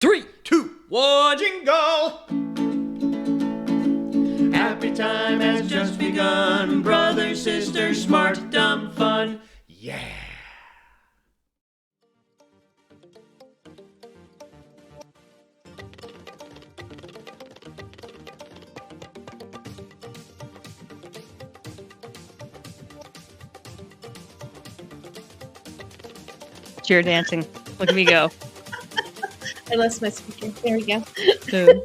3, 2, 1, jingle! Happy time has just begun. Brother, sister, smart, dumb, fun. Yeah! Chair dancing. Look at me go. I lost my speaker. There we go.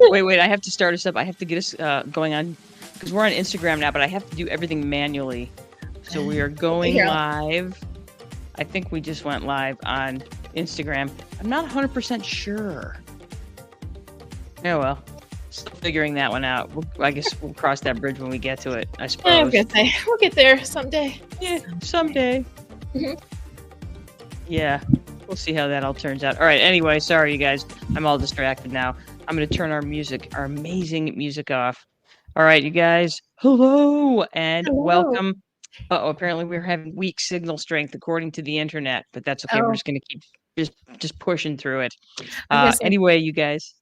Wait. I have to start us up. I have to get us going on because we're on Instagram now, but I have to do everything manually. So we are going live. I think we just went live on Instagram. I'm not 100% sure. Oh, well. Still figuring that one out. I guess we'll cross that bridge when we get to it, I suppose. I'm gonna say we'll get there someday. Yeah, someday. Mhm. Yeah, we'll see how that all turns out. All right, anyway, sorry, you guys. I'm all distracted now. I'm going to turn our amazing music off. All right, you guys. Hello and welcome. Apparently we're having weak signal strength according to the internet, but that's okay. We're just going to keep just pushing through it. Anyway, you guys.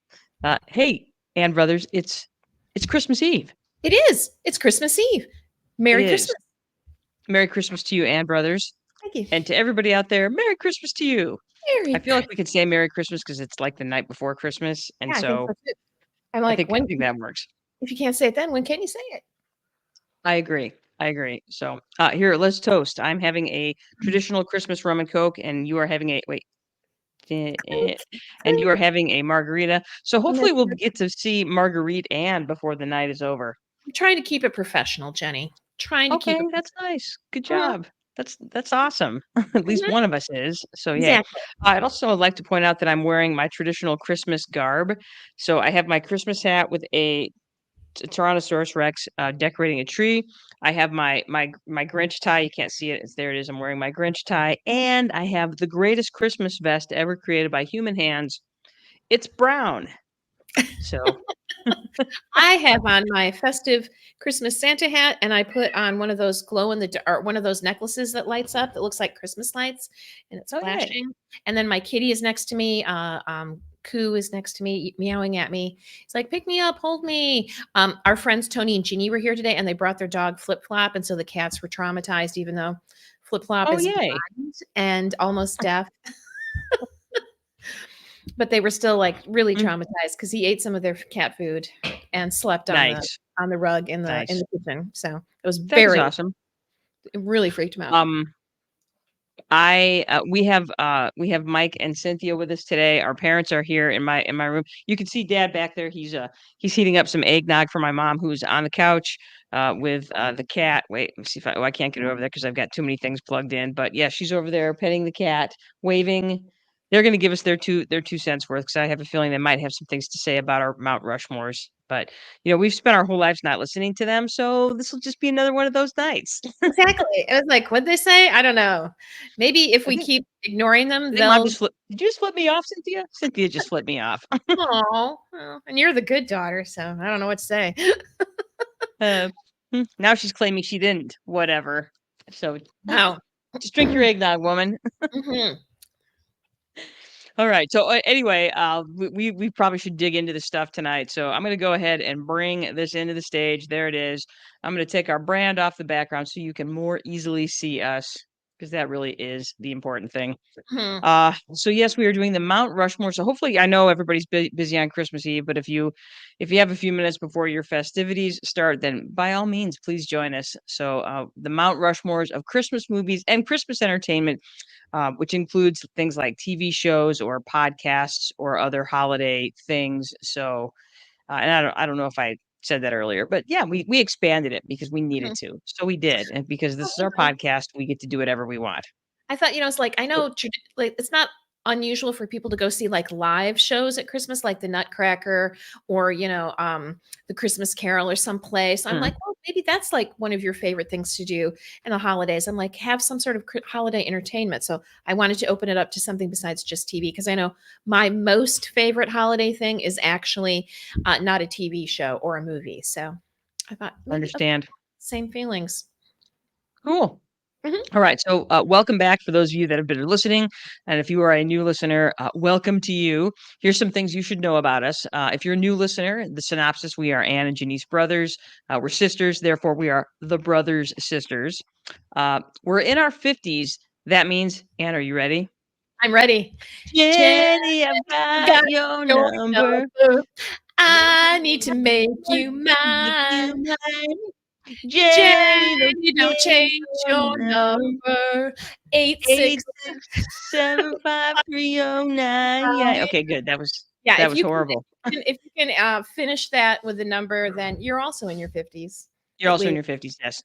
Hey, Ann Brothers, it's Christmas Eve. It is. It's Christmas Eve. Merry Christmas. Merry Christmas to you, Ann Brothers. Thank you. And to everybody out there, Merry Christmas to you. I feel like we could say Merry Christmas because it's like the night before Christmas. And yeah, so I'm like, I think that works. If you can't say it then, when can you say it? I agree. So here, let's toast. I'm having a traditional Christmas rum and Coke, and you are having and you are having a margarita. So hopefully we'll get to see Marguerite Ann before the night is over. I'm trying to keep it professional, Jenny. Okay, that's nice. Good job. That's awesome. At least one of us is. So yeah. Exactly. I'd also like to point out that I'm wearing my traditional Christmas garb. So I have my Christmas hat with a Tyrannosaurus Rex decorating a tree. I have my Grinch tie. You can't see it. There it is. I'm wearing my Grinch tie, and I have the greatest Christmas vest ever created by human hands. It's brown. So I have on my festive Christmas Santa hat, and I put on one of those one of those necklaces that lights up that looks like Christmas lights, and it's flashing. And then my kitty is next to me. Koo is next to me, meowing at me. He's like, "Pick me up, hold me." Our friends Tony and Jeannie were here today, and they brought their dog Flip Flop, and so the cats were traumatized, even though Flip Flop is blind and almost deaf. But they were still like really traumatized because he ate some of their cat food and slept on the rug in the kitchen. So it was very awesome. It really freaked him out. We have Mike and Cynthia with us today. Our parents are here in my room. You can see Dad back there. He's heating up some eggnog for my mom, who's on the couch with the cat. Wait, let me see if I can't get her over there because I've got too many things plugged in. But yeah, she's over there petting the cat, waving. They're going to give us their 2 cents worth because I have a feeling they might have some things to say about our Mount Rushmores. But we've spent our whole lives not listening to them, so this will just be another one of those nights. Exactly. It was like, what'd they say? I don't know. Maybe if we keep ignoring them, they'll. Did you just flip me off, Cynthia? Cynthia just flipped me off. Oh, and you're the good daughter, so I don't know what to say. Now she's claiming she didn't. Whatever. So now, just drink your eggnog, woman. Mm-hmm. All right. So anyway, we probably should dig into this stuff tonight. So I'm going to go ahead and bring this into the stage. There it is. I'm going to take our brand off the background so you can more easily see us, because that really is the important thing. So yes, we are doing the Mount Rushmore. So hopefully, I know everybody's busy on Christmas Eve, but if you have a few minutes before your festivities start, then by all means, please join us. So the Mount Rushmores of Christmas movies and Christmas entertainment, which includes things like TV shows or podcasts or other holiday things. So, and I don't know if I said that earlier, but yeah, we expanded it because we needed to. So we did, and because this is our podcast, we get to do whatever we want. I thought, it's like, I know, like, it's not unusual for people to go see like live shows at Christmas, like the Nutcracker or, the Christmas Carol or some play. So I'm like, well, maybe that's like one of your favorite things to do in the holidays. I'm like, have some sort of holiday entertainment. So I wanted to open it up to something besides just TV, because I know my most favorite holiday thing is actually not a TV show or a movie. So I thought, understand. Same feelings. Cool. All right. So welcome back for those of you that have been listening. And if you are a new listener, welcome to you. Here's some things you should know about us. If you're a new listener, the synopsis, we are Ann and Janice brothers. We're sisters. Therefore, we are the brothers sisters. We're in our 50s. That means, Ann, are you ready? I'm ready. Jenny, I've I've got got your your number. number. I need to make you Make you mine. mine. Jenny, Jenny, don't don't change change your your number. number. 86. 8675309. Yeah. Okay, good. Yeah, That if was you can, horrible. finish that with the number, then you're also in your 50s. You're At also in least. your 50s, yes.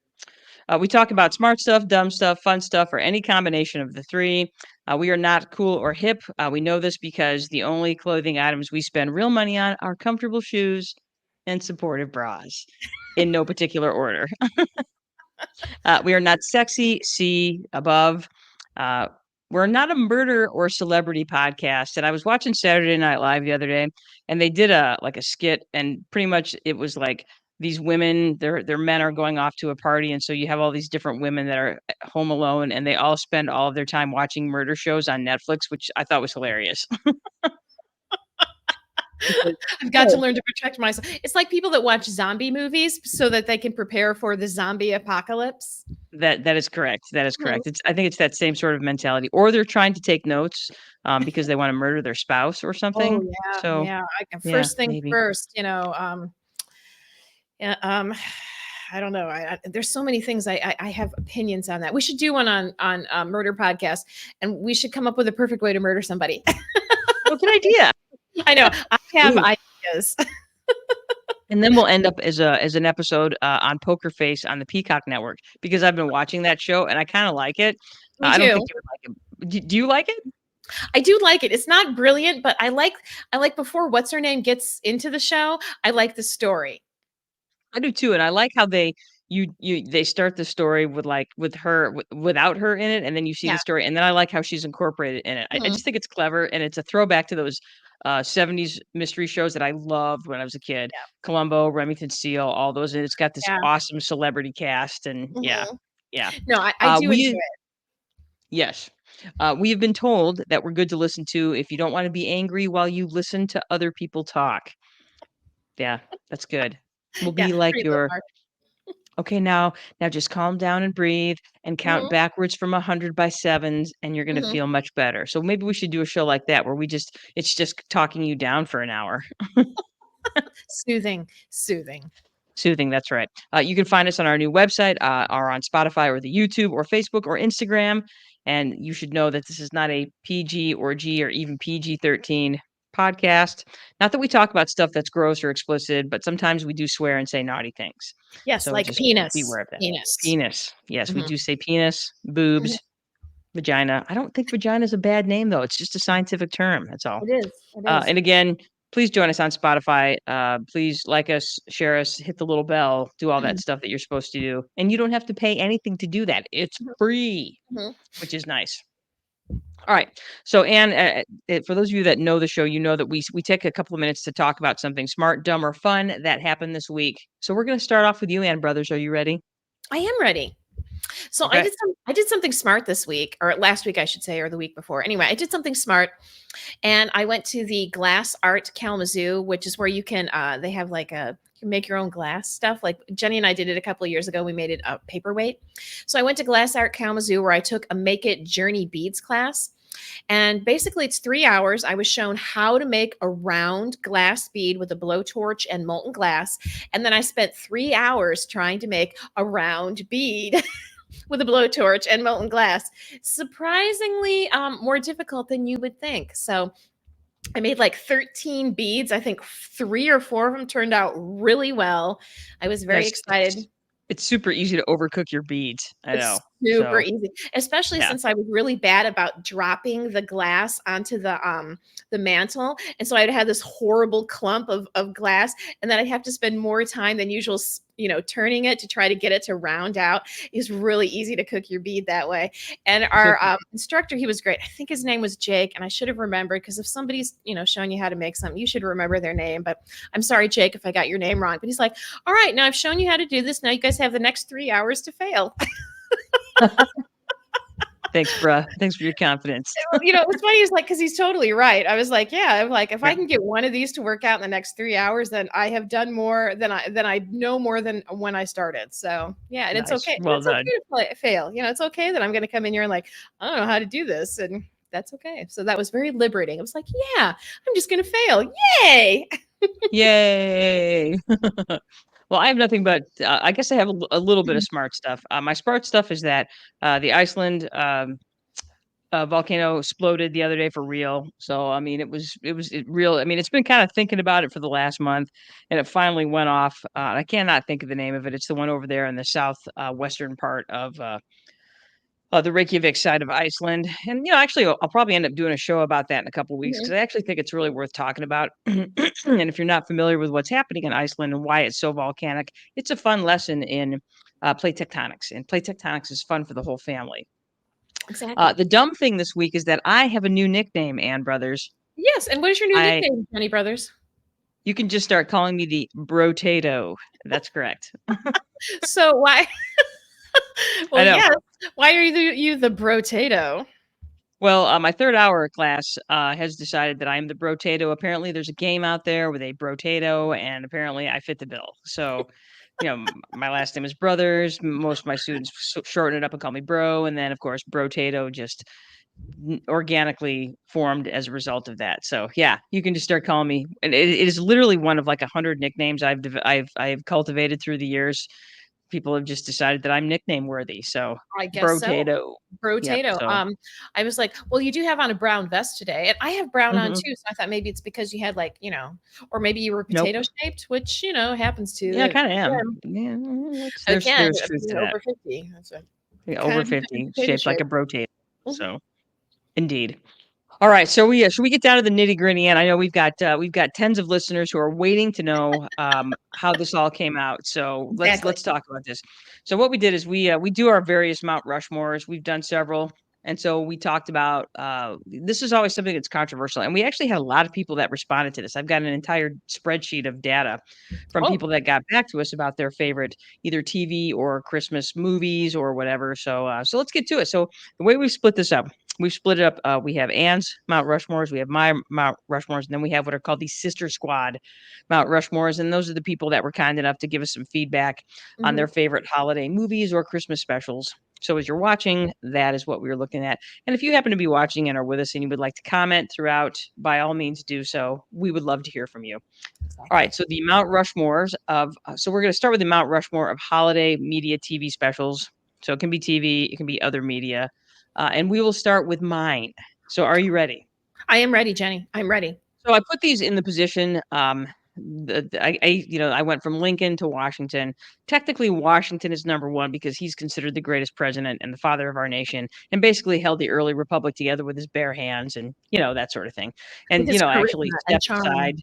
We talk about smart stuff, dumb stuff, fun stuff, or any combination of the three. We are not cool or hip. We know this because the only clothing items we spend real money on are comfortable shoes and supportive bras, in no particular order. We are not sexy, see above. Uh, we're not a murder or celebrity podcast. And I was watching Saturday Night Live the other day, and they did a skit, and pretty much it was like these women, their men are going off to a party, and so you have all these different women that are home alone, and they all spend all of their time watching murder shows on Netflix, which I thought was hilarious. I've got to learn to protect myself. It's like people that watch zombie movies so that they can prepare for the zombie apocalypse. That is correct. That is Mhm. correct. I think it's that same sort of mentality, or they're trying to take notes because they want to murder their spouse or Oh something. yeah, So yeah. yeah, First things maybe first, yeah, I don't know. There's so many things I have opinions on that. We should do one on murder podcast, and we should come up with a perfect way to murder somebody. well, good idea. I know I have Ooh. ideas. And then we'll end up as an episode on Poker Face on the Peacock Network because I've been watching that show and I kind of like it. Me I don't too. think you would like it. Do you like it? I do like it. It's not brilliant, but I like before what's her name gets into the show. I like the story. I do too, and I like how they start the story with her without her in it, and then you see Yeah. the story, and then I like how she's incorporated in it. I Mhm. just think it's clever, and it's a throwback to those 70s mystery shows that I loved when I was a kid. Yeah. Columbo, Remington Steele, all those, and it's got this Yeah. awesome celebrity cast, and yeah, Mhm. yeah. No, I do enjoy We it. yes, we have been told that we're good to listen to if you don't want to be angry while you listen to other people talk. Yeah, that's good. We'll Yeah, be like pretty low your bar. okay, now just calm down and breathe and count Mhm, backwards from 100 by sevens, and you're gonna mhm. feel much better. So maybe we should do a show like that where it's just talking you down for an hour. Soothing, soothing. Soothing, that's right. You can find us on our new website, or on Spotify or the YouTube or Facebook or Instagram. And you should know that this is not a PG or G or even PG-13 podcast. Not that we talk about stuff that's gross or explicit, but sometimes we do swear and say naughty things. Yes, So like just be penis. aware of that. Penis. Penis. Yes, we Mhm, do say penis, mhm. boobs, vagina. I don't think vagina is a bad name though. It's just a scientific term. That's all. It is, it is. And again, please join us on Spotify. Please like us, share us, hit the little bell, do all that Mhm, stuff that you're supposed to do. And you don't have to pay anything to do that. It's mhm, free, mhm. which is nice. All right. So, Anne, for those of you that know the show, you know that we take a couple of minutes to talk about something smart, dumb, or fun that happened this week. So we're going to start off with you, Ann Brothers. Are you ready? I am ready. So Okay. I did something smart this week, or last week I should say, or the week before. Anyway, I did something smart, and I went to the Glass Art Kalamazoo, which is where you can they have like a you can make your own glass stuff. Like Jenny and I did it a couple of years ago. We made it a paperweight. So I went to Glass Art Kalamazoo where I took a Make It Journey beads class. And basically, it's 3 hours. I was shown how to make a round glass bead with a blowtorch and molten glass. And then I spent 3 hours trying to make a round bead with a blowtorch and molten glass. Surprisingly, more difficult than you would think. So I made like 13 beads. I think 3 or 4 of them turned out really well. I was very Yes, excited. it's super easy to overcook your beads. I know. It's super So easy, especially yeah. since I was really bad about dropping the glass onto the mantle, and so I'd have this horrible clump of glass, and then I'd have to spend more time than usual, turning it to try to get it to round out. It's really easy to cook your bead that way. And So our instructor, he was great. I think his name was Jake, and I should have remembered because if somebody's showing you how to make something, you should remember their name. But I'm sorry, Jake, if I got your name wrong. But he's like, "All right, now I've shown you how to do this. Now you guys have the next 3 hours to fail." Thanks, bruh. Thanks for your confidence. It was funny. It's like, because he's totally right. I was like, yeah, I'm like, if Yeah. I can get one of these to work out in the next 3 hours, then I have done more than I know more than when I started. So yeah, and it's Nice. okay. Well It's done. okay to fail. It's okay that I'm going to come in here and like, I don't know how to do this, and that's okay. So that was very liberating. I was like, yeah, I'm just going to fail. Yay! Yay. Well, I have nothing but I guess I have a little bit of smart stuff. My smart stuff is that the Iceland volcano exploded the other day for real. So I mean, it real. I mean, it's been kind of thinking about it for the last month, and it finally went off. I cannot think of the name of it. It's the one over there in the south western part of the Reykjavik side of Iceland. And actually, I'll probably end up doing a show about that in a couple of weeks Mhm. because I actually think it's really worth talking about. And if you're not familiar with what's happening in Iceland and why it's so volcanic, it's a fun lesson in plate tectonics, and plate tectonics is fun for the whole family. Exactly. The dumb thing this week is that I have a new nickname, Ann Brothers. Yes. And what is your new I nickname, Jenny Brothers? You can just start calling me the Brotato. That's correct. So why? I Well, know. yes. Why are you the brotato? Well, my third hour class has decided that I am the Brotato. Apparently, there's a game out there with a Brotato, and apparently, I fit the bill. So, my last name is Brothers. Most of my students shorten it up and call me Bro, and then, of course, Brotato just organically formed as a result of that. So, yeah, you can just start calling me, and it is literally one of like 100 nicknames I've cultivated through the years. People have just decided that I'm nickname worthy. So, I guess so. Brotato. Yep. Brotato. So. I was like, well, you do have on a brown vest today, and I have brown on Mhm. too. So I thought maybe it's because you had like, or maybe you were Nope. potato shaped, which happens to Yeah, I kinda am. again, Yeah, that's again, there's truth to that. over 50. That's a Yeah, kind over of 50, potato shaped like shape. a Brotato. Mhm. So, indeed. All right, so should we get down to the nitty-gritty? And I know we've got tens of listeners who are waiting to know, how this all came out. So, Exactly. let's talk about this. So what we did is we do our various Mount Rushmores. We've done several, and so we talked about, this is always something that's controversial, and we actually had a lot of people that responded to this. I've got an entire spreadsheet of data from Oh, people that got back to us about their favorite either TV or Christmas movies or whatever. So let's get to it. So the way we split this up, we split it up. We have Anne's Mount Rushmores, we have my Mount Rushmores, and then we have what are called the Sister Squad Mount Rushmores. And those are the people that were kind enough to give us some feedback on mhm. their favorite holiday movies or Christmas specials. So as you're watching, that is what we were looking at. And if you happen to be watching and are with us and you would like to comment throughout, by all means do so. We would love to hear from you. All Exactly. right, so the Mount Rushmores of so we're going to start with the Mount Rushmore of holiday media TV specials. So it can be TV, it can be other media, and we will start with mine. So are you ready? I am ready, Jenny. I'm ready. So I put these in the position. I went from Lincoln to Washington. Technically, Washington is number one because he's considered the greatest president and the father of our nation, and basically held the early republic together with his bare hands, and that sort of thing. With And his actually charisma and stepped charm. aside.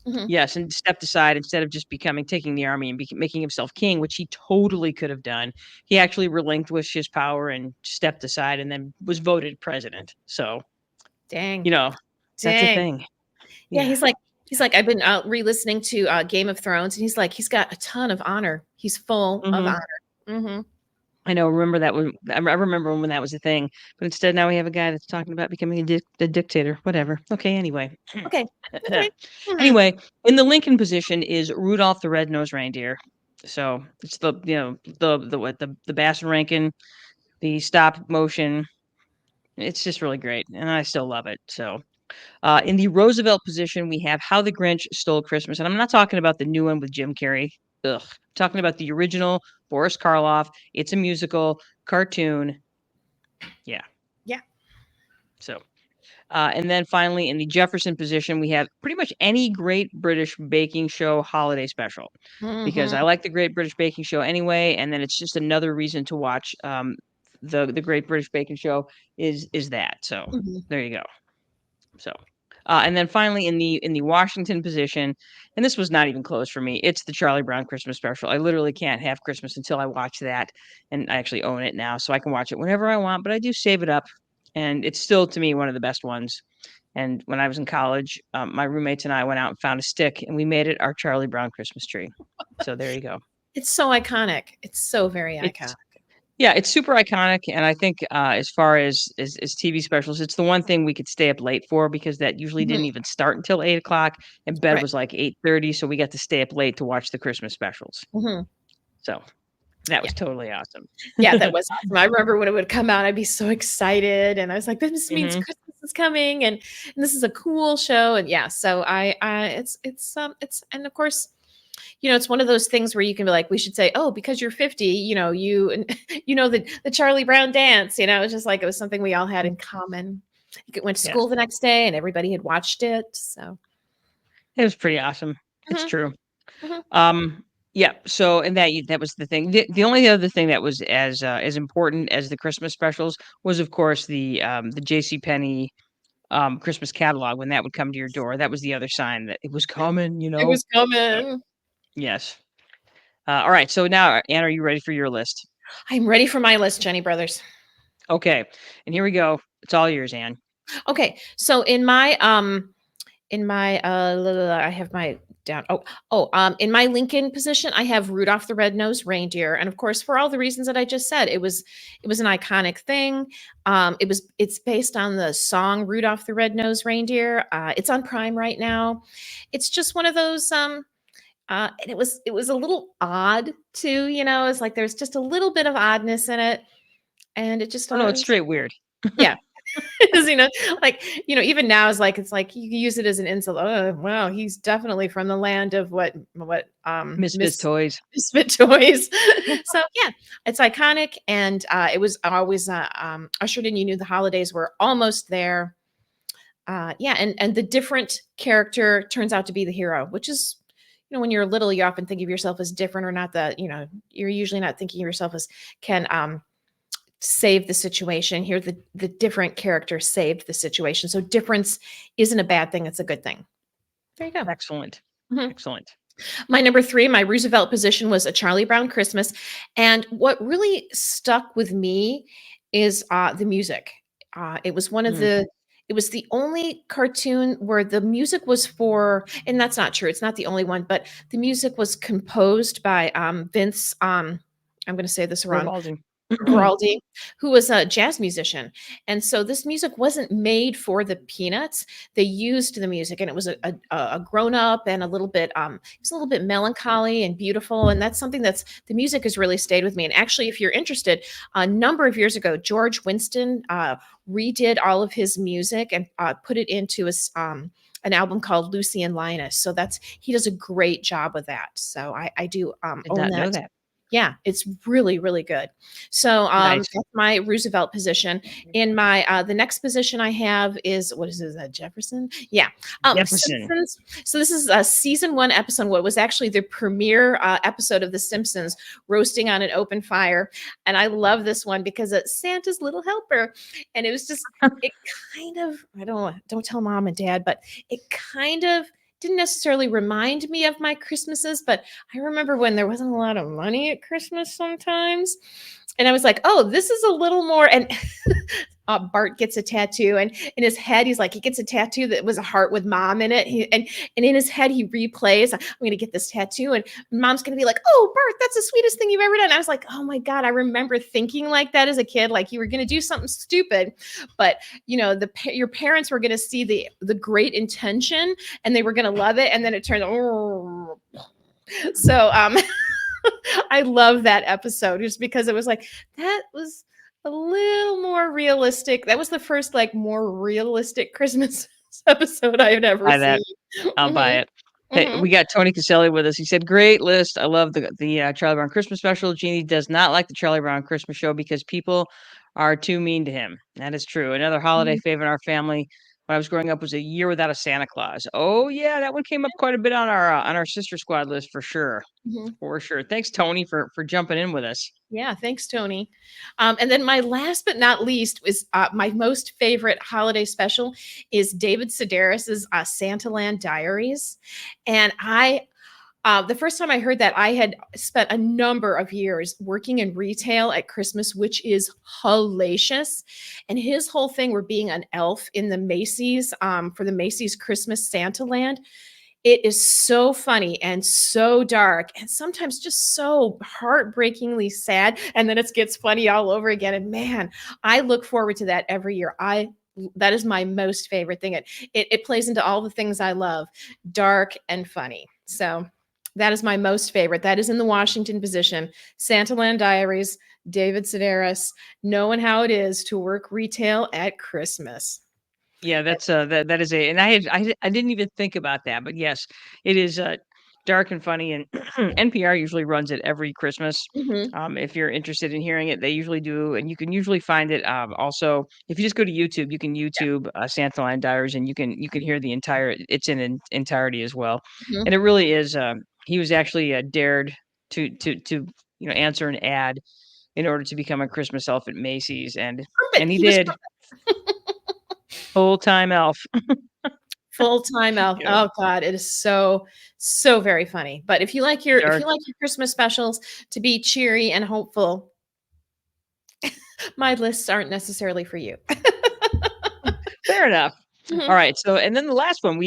Mhm. Yes, and stepped aside instead of just taking the army and making himself king, which he totally could have done. He actually relinquished his power and stepped aside and then was voted president. So, Dang. you know, that's a Dang. thing. Yeah, Yeah. he's like, I've been re-listening to Game of Thrones, and he's got a ton of honor. He's full of Mhm. honor. Hmm. I know. Remember that when I remember when that was a thing, but instead now we have a guy that's talking about becoming a dictator. Whatever. Okay. Anyway. Okay. Okay. Hmm. Anyway, in the Lincoln position is Rudolph the Red-Nosed Reindeer. So it's the Bass Rankin, the stop motion. It's just really great, and I still love it. So, in the Roosevelt position, we have How the Grinch Stole Christmas, and I'm not talking about the new one with Jim Carrey. Ugh, I'm talking about the original Boris Karloff. It's a musical cartoon. Yeah. Yeah. So, and then finally, in the Jefferson position, we have pretty much any Great British Baking Show holiday special because I Hmm. like the Great British Baking Show anyway, and then it's just another reason to watch the Great British Baking Show is that. So Hmm. there you go. So, and then finally in the Washington position, and this was not even close for me. It's the Charlie Brown Christmas special. I literally can't have Christmas until I watch that, and I actually own it now, so I can watch it whenever I want. But I do save it up, and it's still to me one of the best ones. And when I was in college, my roommates and I went out and found a stick, and we made it our Charlie Brown Christmas tree. So there you go. It's so iconic. It's so very It's iconic. Yeah, it's super iconic, and I think, as far as TV specials, it's the one thing we could stay up late for because that usually Mhm. didn't even start until 8 o'clock, and bed Right. was like 8:30, so we got to stay up late to watch the Christmas specials. Mhm. So, that Yeah. was totally awesome. Yeah, that was awesome. I remember when it would come out, I'd be so excited, and I was like, "This means Mhm. Christmas is coming, and this is a cool show." And yeah, so it's and of course, it's one of those things where you can be like, we should say, "Oh, because you're 50, you the Charlie Brown dance." It's just like it was something we all had in common. Went to Yes. school the next day, and everybody had watched it. So, It was pretty awesome. It's mhm, true. mhm. Um, yeah, so and that was the thing. The only other thing that was as important as the Christmas specials was, of course, the JCPenney, Christmas catalog when that would come to your door. That was the other sign that it was coming, you It know? was So, coming. yes. Alright, so now, Anne, are you ready for your list? I'm ready for my list, Jenny Brothers. Okay, and here we go. It's all yours, Anne. Okay, so I have my down. In my Lincoln position, I have Rudolph the Red-Nosed Reindeer, and of course, for all the reasons that I just said, it was an iconic thing. It's based on the song Rudolph the Red-Nosed Reindeer. It's on Prime right now. It's just one of those. And it was a little odd too. It's like there's just a little bit of oddness in it, and it just Oh, no, it's was. straight weird. Yeah, is, even now it's like you can use it as an insult. Oh, wow, he's definitely from the land of Misfit toys. misfit toys. So yeah, it's iconic, and it was always ushered in. You knew the holidays were almost there. Yeah, and the different character turns out to be the hero, which is. When you're little, you often think of yourself as different or not you're usually not thinking of yourself as can save the situation. Here, the different character saved the situation. So difference isn't a bad thing; it's a good thing. There you go. Excellent. Mhm. Excellent. My number three, my Roosevelt position was A Charlie Brown Christmas, and what really stuck with me is the music. It was one of Mm. the. It was the only cartoon where the music was for, and that's not true. It's not the only one, but the music was composed by Vince. I'm going to say this wrong. Grimaldi. Guaraldi, who was a jazz musician. And so this music wasn't made for the Peanuts. They used the music, and it was a grown up and it was a little bit melancholy and beautiful. And that's something the music has really stayed with me. And actually, if you're interested, a number of years ago, George Winston redid all of his music and put it into an album called Lucy and Linus. So he does a great job with that. So I do Did own not know that. that. Yeah, it's really, really good. So, Nice. that's my Roosevelt position. In my the next position I have is what is that, Jefferson? Yeah, Jefferson. Simpsons. So this is a season 1 episode, what was actually the premiere, episode of The Simpsons, roasting on an open fire, and I love this one because it's Santa's Little Helper, and it was just it kind of don't tell mom and dad, but it kind of didn't necessarily remind me of my Christmases, but I remember when there wasn't a lot of money at Christmas sometimes. And I was like, oh, this is a little more. And Bart gets a tattoo, and in his head, he gets a tattoo that was a heart with mom in it. And in his head, he replays, I'm going to get this tattoo, and mom's going to be like, oh, Bart, that's the sweetest thing you've ever done. I was like, oh my God, I remember thinking like that as a kid, like you were going to do something stupid, but your parents were going to see the great intention, and they were going to love it, and then it turned. Oh. So I love that episode just because it was like that was a little more realistic. That was the first more realistic Christmas episode I had ever Buy seen. that. I'll buy Mhm, it. Hey, mhm. we got Tony Caselli with us. He said, "Great list. I love the Charlie Brown Christmas special. Jeannie does not like the Charlie Brown Christmas show because people are too mean to him." That is true. Another holiday Mhm, favorite in our family when I was growing up was A Year Without a Santa Claus. Oh yeah, that one came up quite a bit on our sister squad list for sure. mhm. For sure. Thanks, Tony, for jumping in with us. Yeah, thanks, Tony. And then my last but not least is my most favorite holiday special is David Sedaris's Santaland Diaries, and the first time I heard that, I had spent a number of years working in retail at Christmas, which is hellacious. And his whole thing were being an elf in the Macy's for the Macy's Christmas Santa Land. It is so funny and so dark and sometimes just so heartbreakingly sad. And then it gets funny all over again. And man, I look forward to that every year. That is my most favorite thing. It plays into all the things I love, dark and funny. So that is my most favorite. That is in the Washington position. Santaland Diaries, David Sedaris, knowing how it is to work retail at Christmas. Yeah, that's that is a, and I didn't even think about that, but yes, it is dark and funny, and NPR usually runs it every Christmas. Mhm. If you're interested in hearing it, they usually do, and you can usually find it. Also, if you just go to YouTube, you can YouTube Santa Line Diaries, and you can hear the entire. It's in entirety as well, Mhm. and it really is. He was actually dared to answer an ad in order to become a Christmas elf at Macy's, and But he he was did. Full time elf. full-time elf. Yeah. Oh god, it is so, so very funny. But if Dark. you like your Christmas specials to be cheery and hopeful, my lists aren't necessarily for you. Fair enough. All Mhm, right. So, and then the last one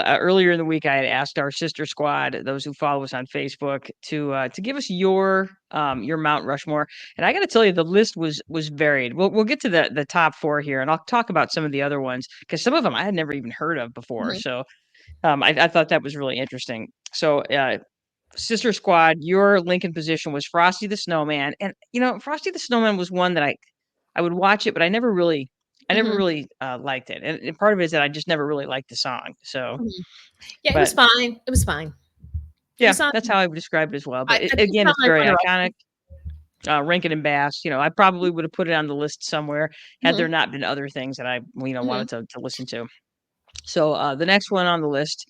earlier in the week, I had asked our sister squad, those who follow us on Facebook, to give us your Mount Rushmore. And I got to tell you, the list was varied. We'll get to the top four here, and I'll talk about some of the other ones because some of them I had never even heard of before. mhm, So, I thought that was really interesting. So, sister squad, your Lincoln position was Frosty the Snowman, and Frosty the Snowman was one that I would watch it, but I never mhm, really liked it, and part of it is that I just never really liked the song. So, mhm. Yeah, it was but fine. It was fine. It yeah, was on that's how I would describe it as well. But I put it again, on it's my very runner-up. iconic. Rankin and Bass, I probably would have put it on the list somewhere had there Mhm, not been other things that I mhm, wanted to listen to. So the next one on the list,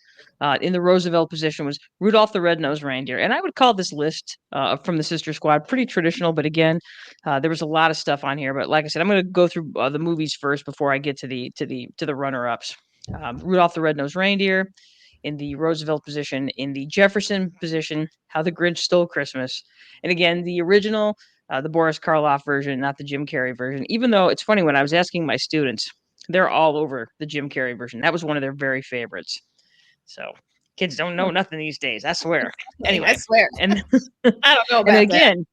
in the Roosevelt position, was Rudolph the Red-Nosed Reindeer, and I would call this list from the Sister Squad pretty traditional. But again, there was a lot of stuff on here. But like I said, I'm going to go through the movies first before I get to the runner-ups. Rudolph the Red-Nosed Reindeer, in the Roosevelt position, in the Jefferson position, How the Grinch Stole Christmas, and again the original, the Boris Karloff version, not the Jim Carrey version. Even though it's funny when I was asking my students, they're all over the Jim Carrey version. That was one of their very favorites. So kids don't know mhm. nothing these days, I swear. I Anyway, swear. and I don't know and then about that. again,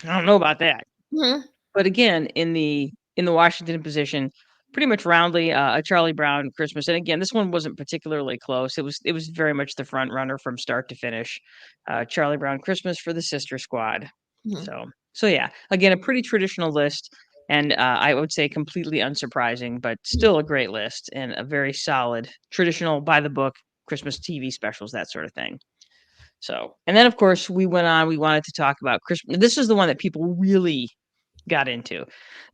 I don't know about that. Mhm, But again, in the Washington position, pretty much roundly a Charlie Brown Christmas. And again, this one wasn't particularly close. It was very much the front runner from start to finish. Charlie Brown Christmas for the Sister Squad. mhm. So yeah, again, a pretty traditional list, and I would say completely unsurprising, but still a great list and a very solid traditional by the book Christmas TV specials, that sort of thing. So, and then of course we went on. We wanted to talk about Christmas. This is the one that people really got into.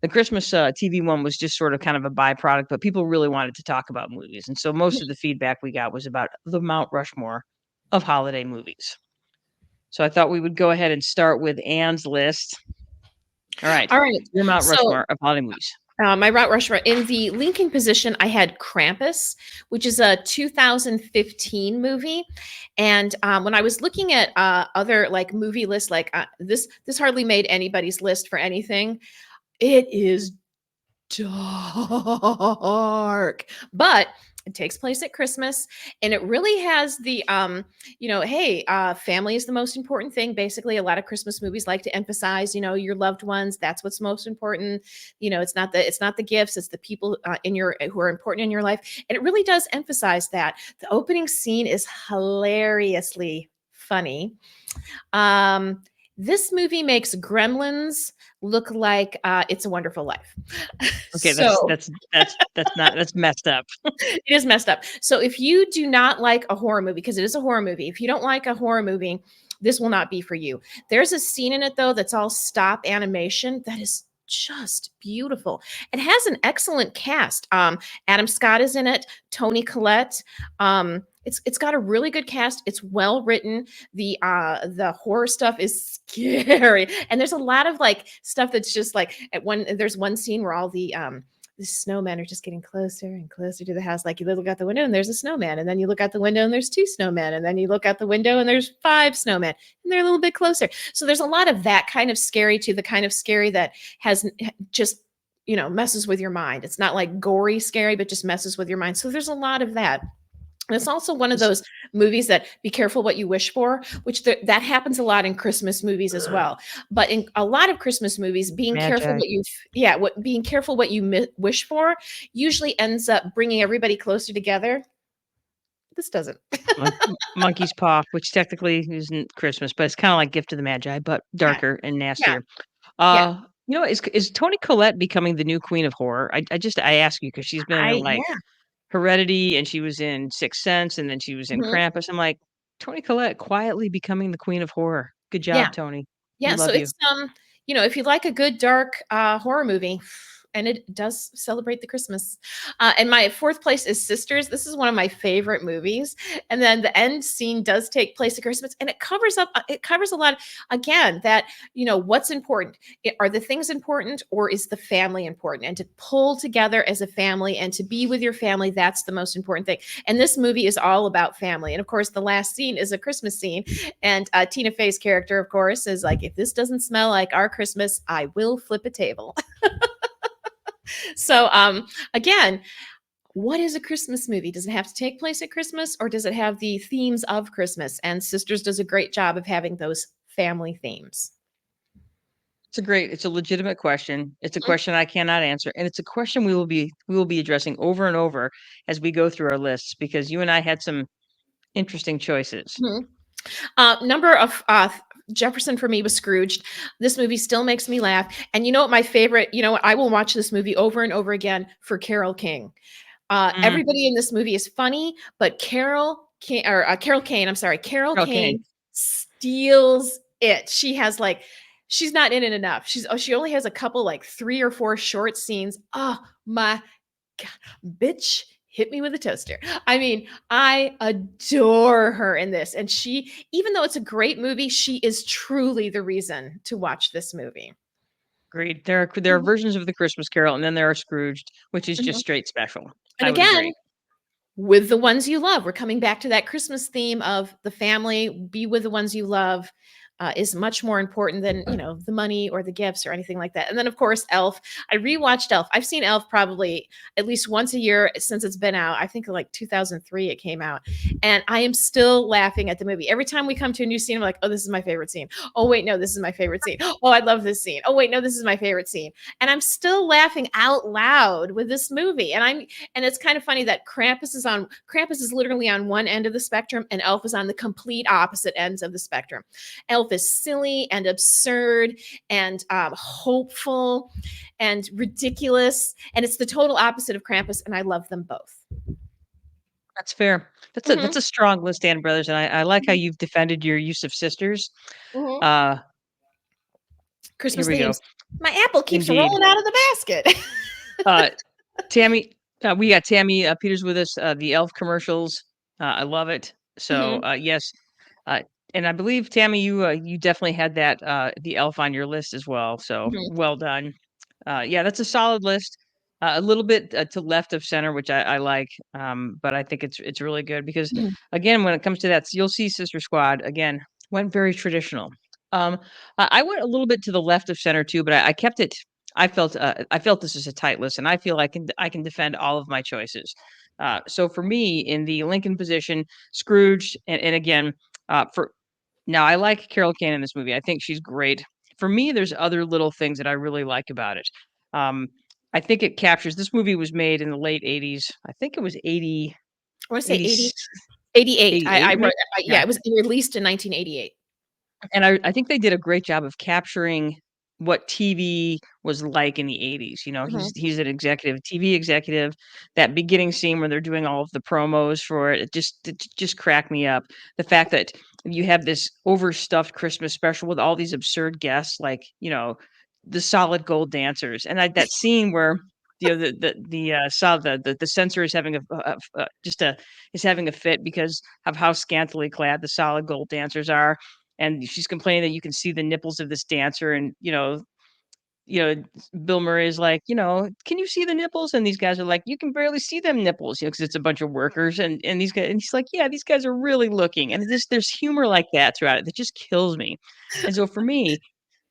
The Christmas TV one was just sort of kind of a byproduct, but people really wanted to talk about movies. And so most of the feedback we got was about the Mount Rushmore of holiday movies. So I thought we would go ahead and start with Anne's list. All right. All right. Your Mount So Rushmore of holiday movies. My route rush in the linking position, I had Krampus, which is a 2015 movie. And when I was looking at other like movie lists, like this hardly made anybody's list for anything. It is dark, but it takes place at Christmas, and it really has the hey, family is the most important thing. Basically, a lot of Christmas movies like to emphasize, your loved ones. That's what's most important. It's not the gifts, it's the people in your who are important in your life, and it really does emphasize that. The opening scene is hilariously funny. um this movie makes Gremlins look like It's a Wonderful Life. Okay, that's So that's messed up. it is messed up. So if you do not like a horror movie, because it is a horror movie, if you don't like a horror movie, this will not be for you. There's a scene in it though that's all stop animation that is just beautiful. It has an excellent cast. Adam Scott is in it, Tony Collette. It's got a really good cast. It's well written. The horror stuff is scary, and there's a lot of like stuff that's just like there's one scene where all the snowmen are just getting closer and closer to the house. Like you look out the window and there's a snowman, and then you look out the window and there's two snowmen, and then you look out the window and there's five snowmen, and they're a little bit closer. So there's a lot of that kind of scary to the kind of scary that has just messes with your mind. It's not like gory scary, but just messes with your mind. So there's a lot of that. It's also one of It's those movies that be careful what you wish for, which that happens a lot in Christmas movies as well. But in a lot of Christmas movies, being careful magi. what you being careful what you wish for usually ends up bringing everybody closer together. This doesn't. Monkey's Paw, which technically isn't Christmas, but it's kinda like Gift of the Magi, but Yeah, darker and yeah, nastier. yeah. Is Toni Collette becoming the new queen of horror? I ask you because 'cause she's been in, like, Yeah. Heredity, and she was in Sixth Sense, and then she was in Mhm. Krampus. I'm like, Toni Collette quietly becoming the queen of horror. Good Yeah. job, Tony. We Yeah, so love you. it's if you like a good dark horror movie, and it does celebrate the Christmas. And my fourth place is Sisters. This is one of my favorite movies. And then the end scene does take place at Christmas, and it covers a lot. Again, that what's important. Are the things important, or is the family important? And to pull together as a family and to be with your family, that's the most important thing. And this movie is all about family. And of course, the last scene is a Christmas scene. And Tina Fey's character, of course, is like, if this doesn't smell like our Christmas, I will flip a table. So, again, what is a Christmas movie? Does it have to take place at Christmas, or does it have the themes of Christmas? And Sisters does a great job of having those family themes. It's a legitimate question. It's a question I cannot answer, and it's a question we will be addressing over and over as we go through our lists because you and I had some interesting choices. Mhm. Number of Jefferson for me was Scrooged. This movie still makes me laugh. And you know what my favorite, I will watch this movie over and over again for Carol King. Mm, Everybody in this movie is funny, but Carol Kane, I'm sorry, Carol okay. Kane steals it. She's not in it enough. She only has a couple, like 3 or 4 short scenes. Oh my God, bitch, hit me with a toaster. I mean, I adore her in this. And even though it's a great movie, she is truly the reason to watch this movie. Agreed. There are Mhm, versions of the Christmas Carol, and then there are Scrooged, which is just mhm. straight special. And I would again, agree. with the ones you love. We're coming back to that Christmas theme of the family, be with the ones you love. Is much more important than the money or the gifts or anything like that. And then of course Elf. I rewatched Elf. I've seen Elf probably at least once a year since it's been out. I think like 2003 it came out, and I am still laughing at the movie every time we come to a new scene. I'm like, oh, this is my favorite scene. Oh wait, no, this is my favorite scene. Oh, I love this scene. Oh wait, no, this is my favorite scene. And I'm still laughing out loud with this movie. And it's kind of funny that Krampus is literally on one end of the spectrum, and Elf is on the complete opposite ends of the spectrum. Elf is silly and absurd and hopeful and ridiculous, and it's the total opposite of Krampus, and I love them both. That's fair. That's Mhm, a strong list, Dan Brothers, and I like how mhm, you've defended your use of sisters. mhm. Uh, here Christmas we go. themes. My apple keeps Indeed. rolling out of the basket. Uh, Tammy, we got Tammy Peters with us. The Elf commercials. I love it. So Mhm, yes, uh, and I believe Tammy, you definitely had that the Elf on your list as well. So mhm, well done. Yeah, that's a solid list. A little bit to left of center, which I like, but I think it's really good because mhm. again, when it comes to that, you'll see Sister Squad again went very traditional. Um, I went a little bit to the left of center too, but I kept it. I felt this is a tight list, and I feel I can defend all of my choices. So for me, in the Lincoln position, Scrooge, and again, for now, I like Carol Kane in this movie. I think she's great. For me, there's other little things that I really like about it. Um, I think it captures this movie was made in the late 80s. I think it was 80, I want to say 80, 88. I 88, maybe. wrote, Yeah. yeah, it was released in 1988. And I think they did a great job of capturing what TV was like in the 80s. You know, Mhm, he's an executive, TV executive. That beginning scene where they're doing all of the promos for it, it just cracked me up. The fact that you have this overstuffed Christmas special with all these absurd guests, like, the solid gold dancers. And that scene where the censor is having is having a fit because of how scantily clad the solid gold dancers are, and she's complaining that you can see the nipples of this dancer, and Bill Murray is like, can you see the nipples? And these guys are like, you can barely see them nipples, because it's a bunch of workers, and these guys, and he's like, yeah, these guys are really looking, and there's humor like that throughout it that just kills me. And so for me,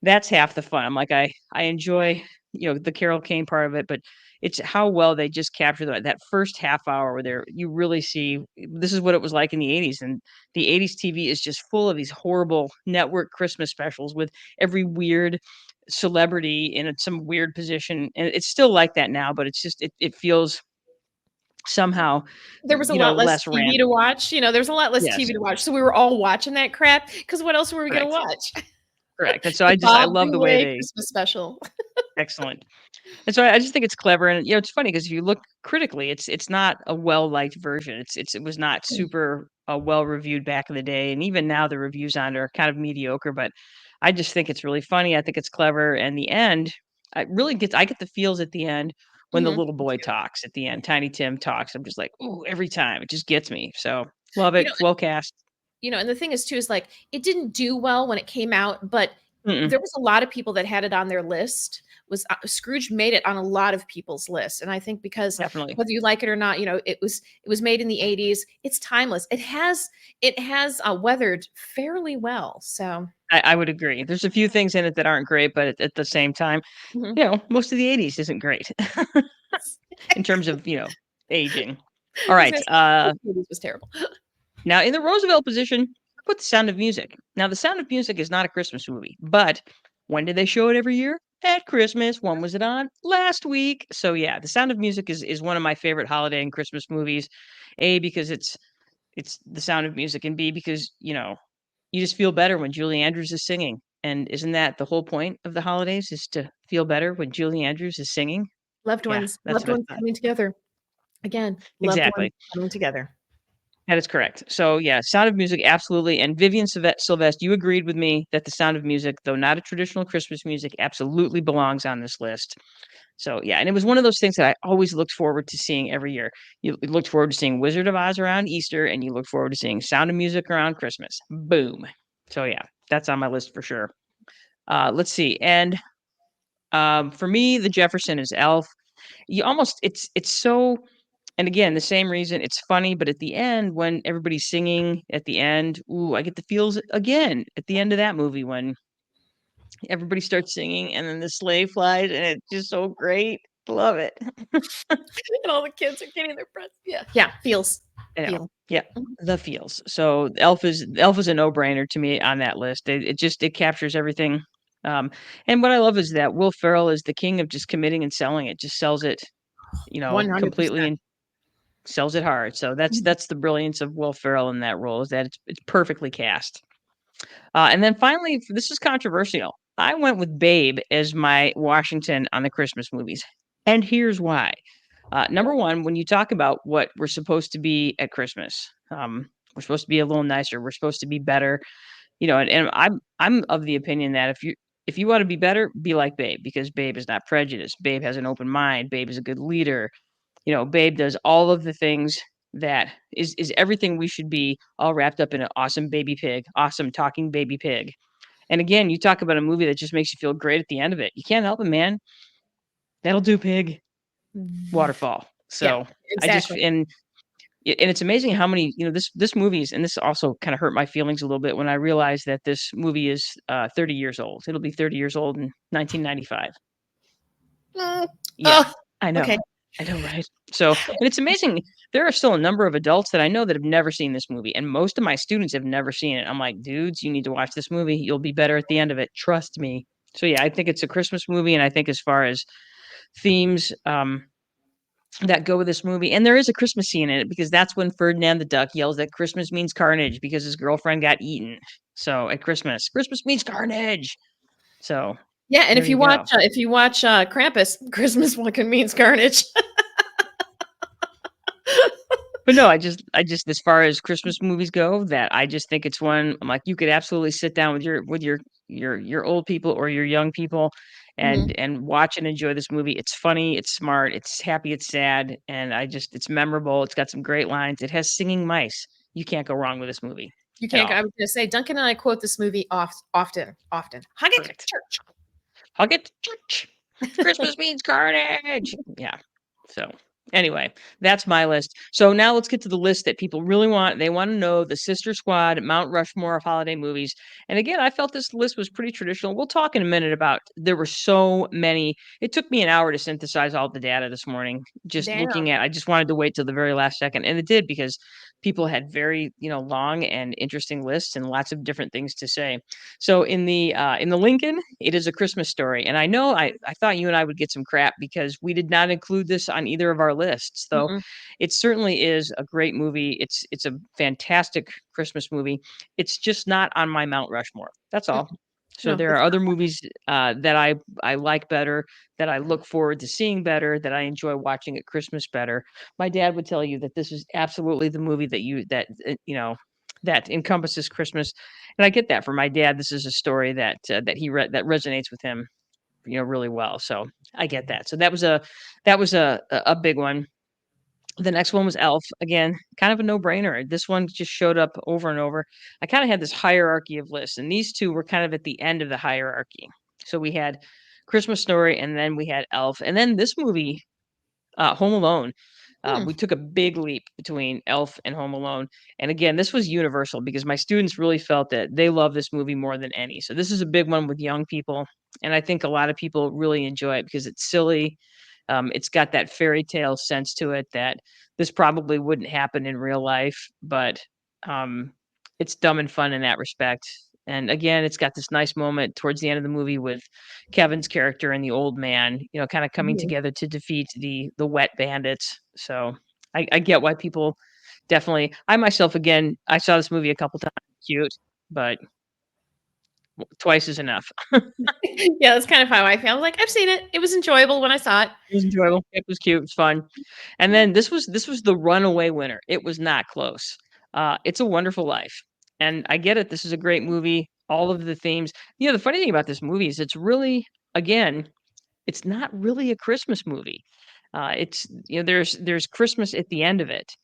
that's half the fun. I'm like, I enjoy the Carol Kane part of it, but it's how well they just capture that first half hour where you really see this is what it was like in the 80s. And the 80s TV is just full of these horrible network Christmas specials with every weird celebrity in some weird position. And it's still like that now, but it's just it feels somehow There was a lot less less TV random. to watch. There's a lot less Yes, TV to watch, so we were all watching that crap. Because what else were we gonna correct, watch? correct. And so The I Bob love the way Goulet they Christmas special. excellent. And so I just think it's clever, and it's funny because if you look critically, it's not a well-liked version. It was not super well reviewed back in the day, and even now the reviews on it are kind of mediocre. But I just think it's really funny. I think it's clever, and the end, I get the feels at the end when the Mhm. little boy talks at the end. Tiny Tim talks. I'm just like, ooh, every time it just gets me. So love You it. know It's well cast. and the thing is too is, like, it didn't do well when it came out, but Mm-mm, there was a lot of people that had it on their list. Scrooge made it on a lot of people's lists, and I think because definitely. whether you like it or not, it was made in the 80s. It's timeless. It has weathered fairly well. So, I would agree. There's a few things in it that aren't great, but at the same time, mhm. most of the 80s isn't great in terms of, aging. All I was right. gonna say, the 80s was terrible. Now in the Roosevelt position, I put The Sound of Music. Now, The Sound of Music is not a Christmas movie, but when do they show it every year? At Christmas. When was it on? Last week. So yeah, The Sound of Music is one of my favorite holiday and Christmas movies. A, because it's The Sound of Music, and B, because, you just feel better when Julie Andrews is singing. And isn't that the whole point of the holidays, is to feel better when Julie Andrews is singing? Loved Yeah, ones that's loved what ones I thought. coming together. Again, loved ones Exactly. coming together. That is correct. So yeah, Sound of Music, absolutely. And Vivian Sylvester, you agreed with me that The Sound of Music, though not a traditional Christmas music, absolutely belongs on this list. So yeah, and it was one of those things that I always looked forward to seeing every year. You looked forward to seeing Wizard of Oz around Easter, and you look forward to seeing Sound of Music around Christmas. Boom. So yeah, that's on my list for sure. Let's see. And for me, the Jefferson is Elf. You almost it's so, and again, the same reason, it's funny, but at the end when everybody's singing at the end, ooh, I get the feels again at the end of that movie when everybody starts singing and then the sleigh flies and it's just so great. Love it. And all the kids are getting their breath. Yeah. Yeah, feels. I know. Feel. Yeah, Mhm. the feels. So Elf is a no-brainer to me on that list. It captures everything. And what I love is that Will Ferrell is the king of just committing and selling it. Just sells it, completely 100%. and sells it hard. So Mhm. that's the brilliance of Will Ferrell in that role, is that it's perfectly cast. And then finally, this is controversial. I went with Babe as my Washington on the Christmas movies, and here's why. Number one, when you talk about what we're supposed to be at Christmas, we're supposed to be a little nicer. We're supposed to be better, and I'm of the opinion that if you want to be better, be like Babe, because Babe is not prejudiced. Babe has an open mind. Babe is a good leader. Babe does all of the things that is everything we should be, all wrapped up in an awesome baby pig, awesome talking baby pig. And again, you talk about a movie that just makes you feel great at the end of it. You can't help it, man. That'll do, pig. Waterfall. Yeah, So I just exactly. and it's amazing how many, this movie's, and this also kind of hurt my feelings a little bit when I realized that this movie is 30 years old. It'll be 30 years old in 1995. Mm, Yeah, oh, I know. okay. I know, right? So, and it's amazing. There are still a number of adults that I know that have never seen this movie, and most of my students have never seen it. I'm like, dudes, you need to watch this movie. You'll be better at the end of it. Trust me. So yeah, I think it's a Christmas movie, and I think as far as themes that go with this movie, and there is a Christmas scene in it because that's when Ferdinand the Duck yells that Christmas means carnage because his girlfriend got eaten. So at Christmas, Christmas means carnage. So Yeah, and there you go. if you watch, Krampus, Christmas fucking means carnage. But no, I just as far as Christmas movies go, that I just think it's one, I'm like, you could absolutely sit down with your old people or your young people Mhm. and watch and enjoy this movie. It's funny, it's smart, it's happy, it's sad, and it's memorable. It's got some great lines. It has singing mice. You can't go wrong with this movie You at can't all. I was gonna say, Duncan and I quote this movie often, often. Hug it to Correct. church. I'll get to church. Christmas means carnage. Yeah. So Anyway, that's my list. So now let's get to the list that people really want. They want to know the Sister Squad, Mount Rushmore of holiday movies. And again, I felt this list was pretty traditional. We'll talk in a minute about there were so many. It took me an hour to synthesize all the data this morning. Just Damn. looking at, I just wanted to wait till the very last second, and it did because people had very, long and interesting lists and lots of different things to say. So in the Lincoln, it is A Christmas Story, and I know I thought you and I would get some crap because we did not include this on either of our lists. Though Mm-mm. it certainly is a great movie. It's a fantastic Christmas movie. It's just not on my Mount Rushmore. That's all. Mm-mm. So No, there it's are other movies that I like better, that I look forward to seeing better, that I enjoy watching at Christmas better. My dad would tell you that this is absolutely the movie that encompasses Christmas, and I get that from my dad. This is a story that resonates with him, really well. So I get that. So that was a big one. The next one was Elf. Again, kind of a no-brainer. This one just showed up over and over. I kind of had this hierarchy of lists, and these two were kind of at the end of the hierarchy. So we had Christmas Story, and then we had Elf, and then this movie, Home Alone. Hmm. We took a big leap between Elf and Home Alone, and again, this was universal because my students really felt that they love this movie more than any. So this is a big one with young people, and I think a lot of people really enjoy it because it's silly. It's got that fairy tale sense to it that this probably wouldn't happen in real life, but um, it's dumb and fun in that respect. And again, it's got this nice moment towards the end of the movie with Kevin's character and the old man, kind of coming Mhm. together to defeat the wet bandits. So I get why people definitely. I myself, again, I saw this movie a couple times. Cute, but twice is enough. Yeah, that's kind of how I feel. I was like, I've seen it. It was enjoyable when I saw it. It was enjoyable. It was cute. It was fun. And Yeah. then this was the runaway winner. It was not close. It's a Wonderful Life. And I get it. This is a great movie. All of the themes. The funny thing about this movie is it's really, again, it's not really a Christmas movie. It's there's Christmas at the end of it.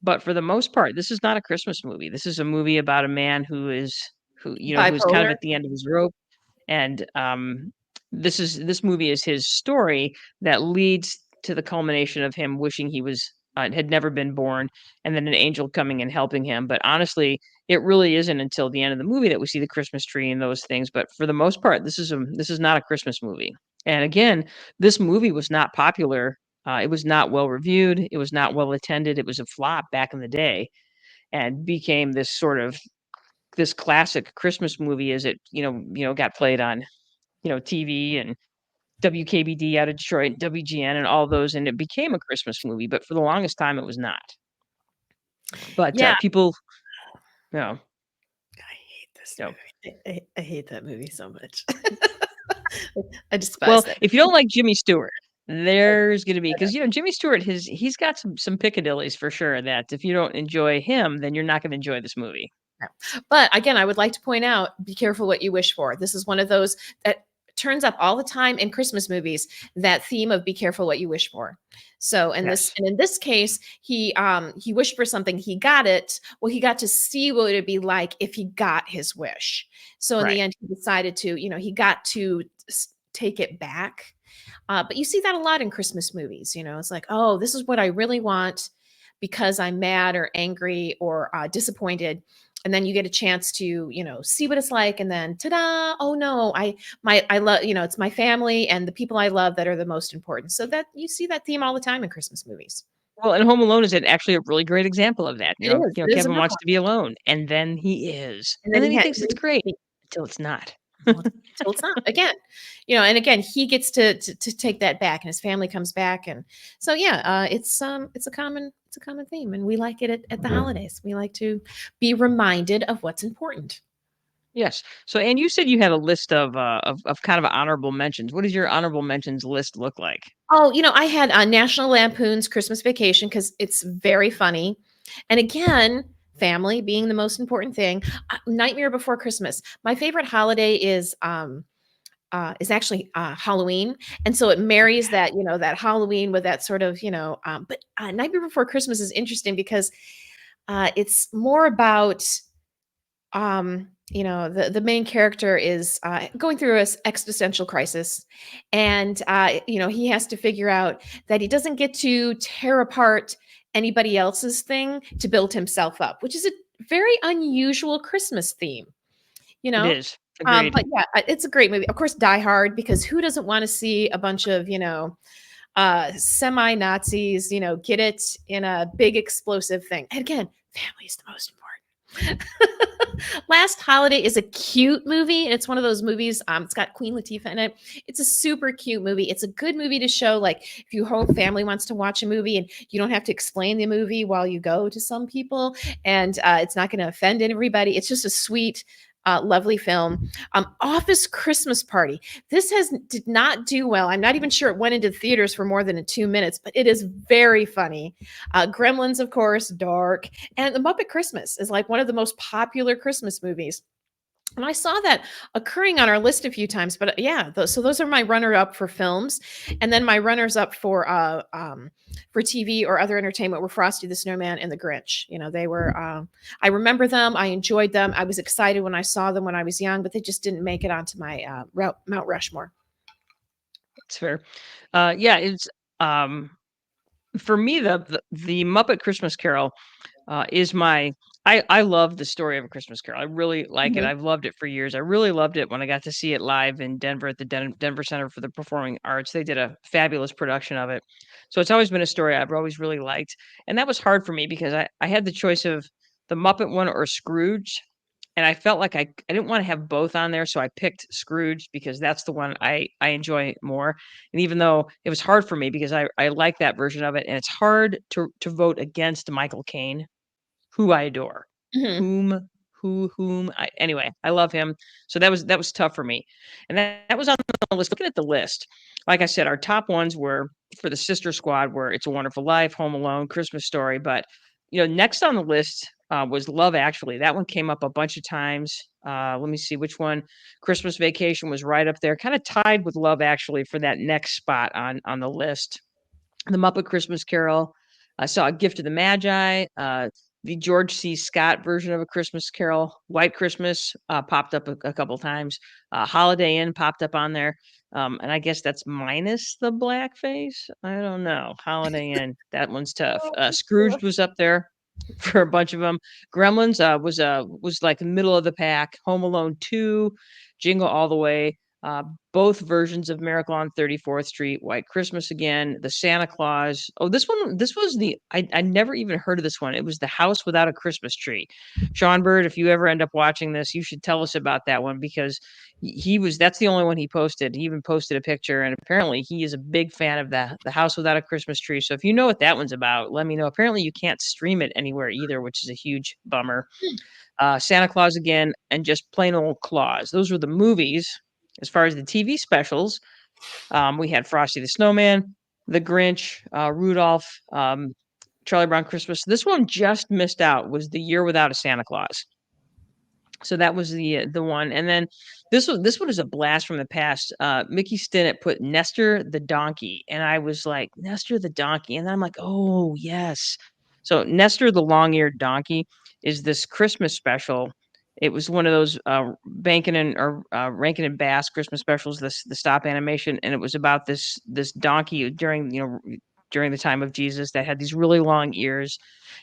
But for the most part, this is not a Christmas movie. This is a movie about a man who's kind of Bipolar. at the end of his rope, and this movie is his story that leads to the culmination of him wishing he was had never been born, and then an angel coming and helping him. But honestly, it really isn't until the end of the movie that we see the Christmas tree and those things. But for the most part, this is not a Christmas movie. And again, this movie was not popular. It was not well reviewed. It was not well attended. It was a flop back in the day, and became this classic Christmas movie as it got played on TV and WKBD out of Detroit, WGN, and all those, and it became a Christmas movie. But for the longest time, it was not. But Yeah. people, you know, I hate this you know, movie. I hate that movie so much. I well, despise that. if you don't like Jimmy Stewart, there's going to be because Jimmy Stewart he's got some piccadillies for sure. That if you don't enjoy him, then you're not going to enjoy this movie. But again, I would like to point out, be careful what you wish for. This is one of those that turns up all the time in Christmas movies, that theme of be careful what you wish for. So Yes, in this case, he wished for something, he got it. Well, he got to see what it would be like if he got his wish. So in right. the end, he decided to, he got to take it back. But you see that a lot in Christmas movies. It's like, oh, this is what I really want because I'm mad or angry or disappointed. And then you get a chance to, see what it's like. And then ta-da, oh no, I love, it's my family and the people I love that are the most important. So that you see that theme all the time in Christmas movies. Well, and Home Alone is actually a really great example of that. It is. It is Kevin another wants one. to be alone, and then he is, And and then then he he had thinks it's great until it's not. well, until it's not again, and again, he gets to take that back and his family comes back. And so, yeah, it's a common theme. And we like it at the holidays. We like to be reminded of what's important. Yes. So, and you said you had a list of kind of honorable mentions. What does your honorable mentions list look like? Oh, I had National Lampoon's Christmas Vacation because it's very funny. And again, family being the most important thing. Nightmare Before Christmas. My favorite holiday is actually Halloween, and so it marries that Halloween with that sort of But Nightmare Before Christmas is interesting because it's more about the main character is going through a existential crisis, and he has to figure out that he doesn't get to tear apart anybody else's thing to build himself up, which is a very unusual Christmas theme. You It know, is. Agreed. but yeah, it's a great movie. Of course, Die Hard, because who doesn't want to see a bunch of semi Nazis, get it in a big explosive thing? And again, family is the most important. Last Holiday is a cute movie, and it's one of those movies. It's got Queen Latifah in it. It's a super cute movie. It's a good movie to show, like, if your whole family wants to watch a movie, and you don't have to explain the movie while you go to some people, and it's not going to offend everybody. It's just a sweet, lovely film. Office Christmas Party. This did not do well. I'm not even sure it went into theaters for more than 2 minutes, but it is very funny. Gremlins, of course, dark, and The Muppet Christmas is like one of the most popular Christmas movies. And I saw that occurring on our list a few times, but yeah, so those are my runner-up for films, and then my runners-up for TV or other entertainment were Frosty the Snowman and The Grinch. They were. I remember them. I enjoyed them. I was excited when I saw them when I was young, but they just didn't make it onto my Mount Rushmore. It's fair. Yeah, it's for me the Muppet Christmas Carol is my I love the story of A Christmas Carol. I really like it. Mhm. I've loved it for years. I really loved it when I got to see it live in Denver at the Denver Center for the Performing Arts. They did a fabulous production of it. So it's always been a story I've always really liked. And that was hard for me because I had the choice of the Muppet one or Scrooge. And I felt like I didn't want to have both on there, so I picked Scrooge because that's the one I enjoy more. And even though it was hard for me because I like that version of it, and it's hard to vote against Michael Caine, who I adore. Mhm. Whom I anyway, I love him. So that was tough for me. And that was on the list. Looking at the list, like I said, our top ones were for the Sister Squad were It's a Wonderful Life, Home Alone, Christmas Story. But next on the list was Love Actually. That one came up a bunch of times. Let me see which one. Christmas Vacation was right up there, kind of tied with Love Actually for that next spot on the list. The Muppet Christmas Carol. I saw A Gift of the Magi, the George C. Scott version of A Christmas Carol. White Christmas popped up a couple times. Holiday Inn popped up on there. And I guess that's minus the blackface. I don't know. Holiday Inn, that one's tough. Scrooged was up there for a bunch of them. Gremlins was like middle of the pack. Home Alone 2, Jingle All the Way, uh, both versions of Miracle on 34th Street, White Christmas again, the Santa Claus. Oh, this was I never even heard of this one. It was The House Without a Christmas Tree. Sean Bird, if you ever end up watching this, you should tell us about that one because that's the only one he posted. He even posted a picture, and apparently he is a big fan of the House Without a Christmas Tree. So if you know what that one's about, let me know. Apparently you can't stream it anywhere either, which is a huge bummer. Santa Claus again, and just plain old Claus. Those were the movies. As far as the TV specials, we had Frosty the Snowman, The Grinch, Rudolph, Charlie Brown Christmas. This one just missed out. Was The Year Without a Santa Claus. So that was the one. And then this one is a blast from the past. Mickey Stinnett put Nestor the donkey, and I was like, Nestor the donkey, and then I'm like, oh yes. So Nestor the long-eared donkey is this Christmas special. It was one of those Rankin and Bass Christmas specials, the stop animation, and it was about this donkey during the time of Jesus that had these really long ears,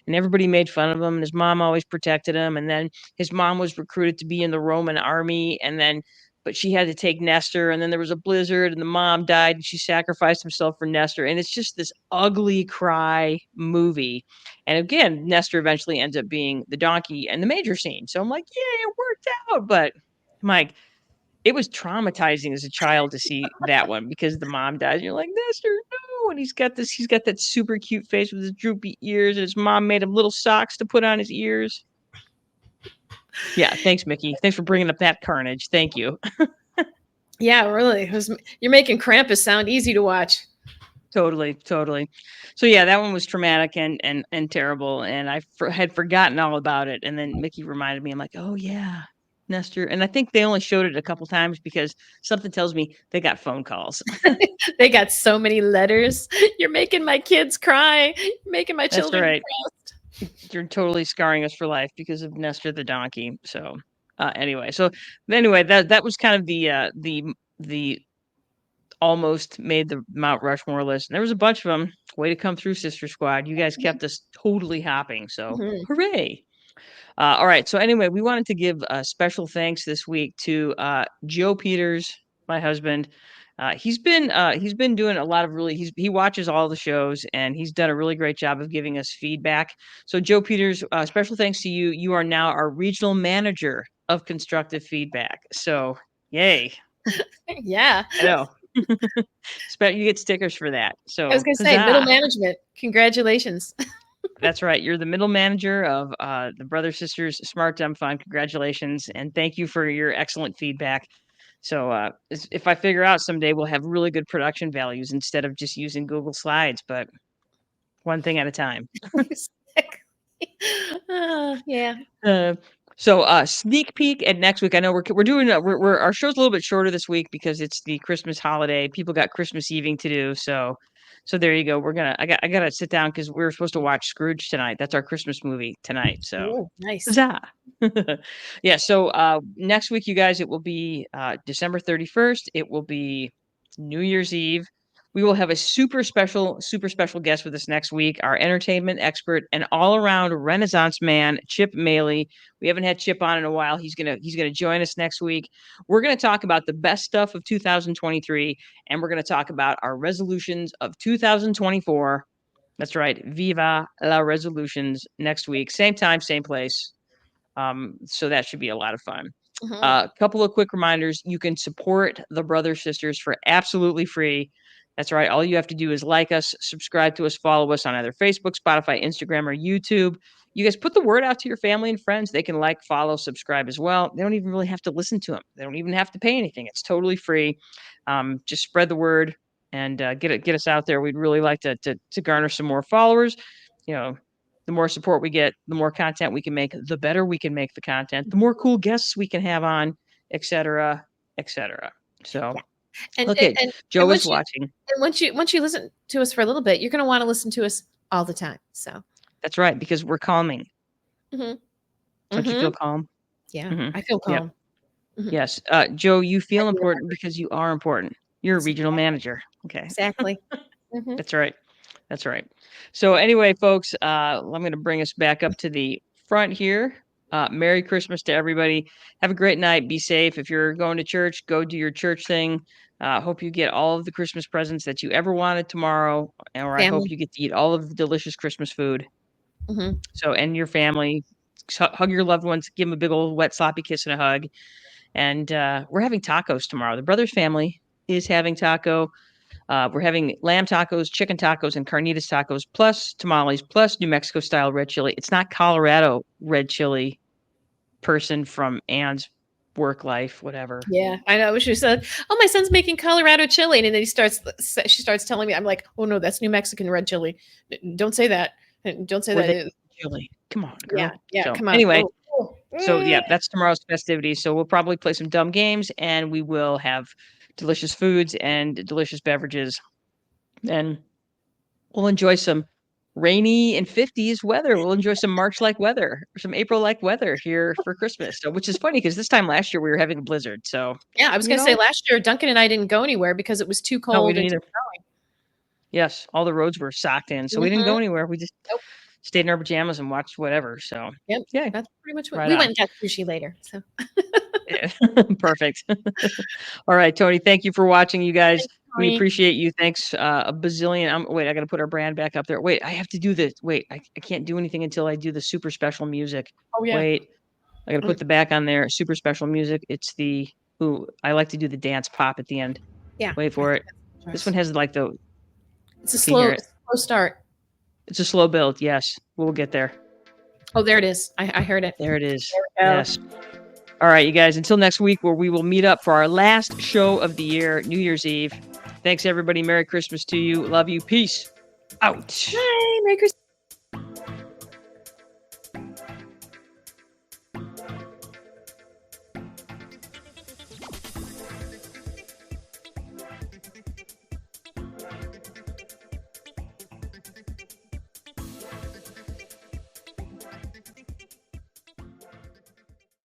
and everybody made fun of him. And his mom always protected him, and then his mom was recruited to be in the Roman army, but she had to take Nestor, and then there was a blizzard, and the mom died, and she sacrificed himself for Nestor, and it's just this ugly cry movie. And again, Nestor eventually ends up being the donkey and the major scene. So I'm like, yeah, it worked out. But Mike, it was traumatizing as a child to see that one because the mom dies. And you're like, Nestor, no. And he's got that super cute face with his droopy ears, and his mom made him little socks to put on his ears. Yeah, thanks, Mickey. Thanks for bringing up that carnage. Thank you. Yeah, really. You're making Krampus sound easy to watch. Totally. So yeah, that one was traumatic and terrible, and had forgotten all about it. And then Mickey reminded me. I'm like, oh yeah, Nestor. And I think they only showed it a couple times because something tells me they got phone calls. They got so many letters. You're making my kids cry. You're making my That's children right. depressed. You're totally scarring us for life because of Nestor the donkey. So Anyway, that was kind of the almost made the Mount Rushmore list. And there was a bunch of them. Way to come through, Sister Squad. You guys kept us totally hopping. So Mhm. hooray. All right. So anyway, we wanted to give special thanks this week to Joe Peters, my husband. He's been doing a lot of he watches all the shows, and he's done a really great job of giving us feedback. So Joe Peters, special thanks to you. You are now our regional manager of constructive feedback. So yay. Yeah. I know. You get stickers for that. So I was going to say middle huzzah. management. Congratulations. That's right. You're the middle manager of the Brother Sisters Smart Dumb Fun. Congratulations. And thank you for your excellent feedback. So if I figure out someday we'll have really good production values instead of just using Google Slides, but one thing at a time. Yeah. Sneak peek at next week. I know we're doing our show's a little bit shorter this week because it's the Christmas holiday. People got Christmas Eving to do. So there you go. I gotta sit down because we're supposed to watch Scrooge tonight. That's our Christmas movie tonight. So Ooh, nice. huzzah. Yeah. So next week, you guys, it will be December 31st. It will be New Year's Eve. We will have a super special guest with us next week, our entertainment expert and all-around Renaissance man, Chip Maley. We haven't had Chip on in a while. He's gonna join us next week. We're gonna talk about the best stuff of 2023, and we're gonna talk about our resolutions of 2024. That's right, Viva la resolutions next week, same time, same place. So that should be a lot of fun. A couple of quick reminders: you can support the Brother Sisters for absolutely free. That's right. All you have to do is like us, subscribe to us, follow us on either Facebook, Spotify, Instagram, or YouTube. You guys put the word out to your family and friends. They can like, follow, subscribe as well. They don't even really have to listen to them. They don't even have to pay anything. It's totally free. Just spread the word and get us out there. We'd really like to garner some more followers. You know, the more support we get, the more content we can make, the better we can make the content, the more cool guests we can have on, et cetera, et cetera. So. And, Okay, and Joe is you, watching. And once you listen to us for a little bit, you're going to want to listen to us all the time. So that's right, because we're calming. Mm-hmm. Don't you feel calm? Yeah, Mm-hmm. I feel calm. Yep. Yes, Joe, you feel important because you are important. You're a regional manager. Okay. Exactly. That's right. That's right. So anyway, folks, I'm going to bring us back up to the front here. Merry Christmas to everybody. Have a great night. Be safe. If you're going to church, go do your church thing. Hope you get all of the Christmas presents that you ever wanted tomorrow, or I hope you get to eat all of the delicious Christmas food. So, and your family, hug your loved ones, give them a big old wet sloppy kiss and a hug. And we're having tacos tomorrow. The Brothers family is having taco. We're having lamb tacos, chicken tacos, and carnitas tacos, plus tamales, plus New Mexico style red chili. It's not Colorado red chili, person from Anne's work life, whatever. Yeah, I know. She said, "Oh, my son's making Colorado chili," and then she starts telling me, I'm like, "Oh no, that's New Mexican red chili. Don't say that. Don't say that." Chili. Come on, girl. Yeah. So, Come on. Anyway, so yeah, that's tomorrow's festivities. So we'll probably play some dumb games, and we will have delicious foods and delicious beverages, and we'll enjoy some rainy and 50s weather. We'll enjoy some March-like weather, or some April-like weather here for Christmas. So, which is funny because this time last year we were having a blizzard. So yeah, I was going to say last year Duncan and I didn't go anywhere because it was too cold. No, we didn't either. Yes, all the roads were socked in, so we didn't go anywhere. We just stayed in our pajamas and watched whatever. So yeah, that's pretty much what we went and got sushi later. So yeah. Perfect. All right, Tony. Thank you for watching, you guys. Thanks, we appreciate you. Thanks a bazillion. Wait, I got to put our brand back up there. Wait, I have to do this. Wait, I can't do anything until I do the super special music. Oh yeah. Wait, I got to put the back on there. Super special music. It's the I like to do the dance pop at the end. Yeah. Wait for it. This one has like the. It's a slow start. It's a slow build. Yes, we'll get there. Oh, there it is. I heard it. There it is. Yes. All right, you guys, until next week where we will meet up for our last show of the year, New Year's Eve. Thanks, everybody. Merry Christmas to you. Love you. Peace out. Bye. Merry Christmas.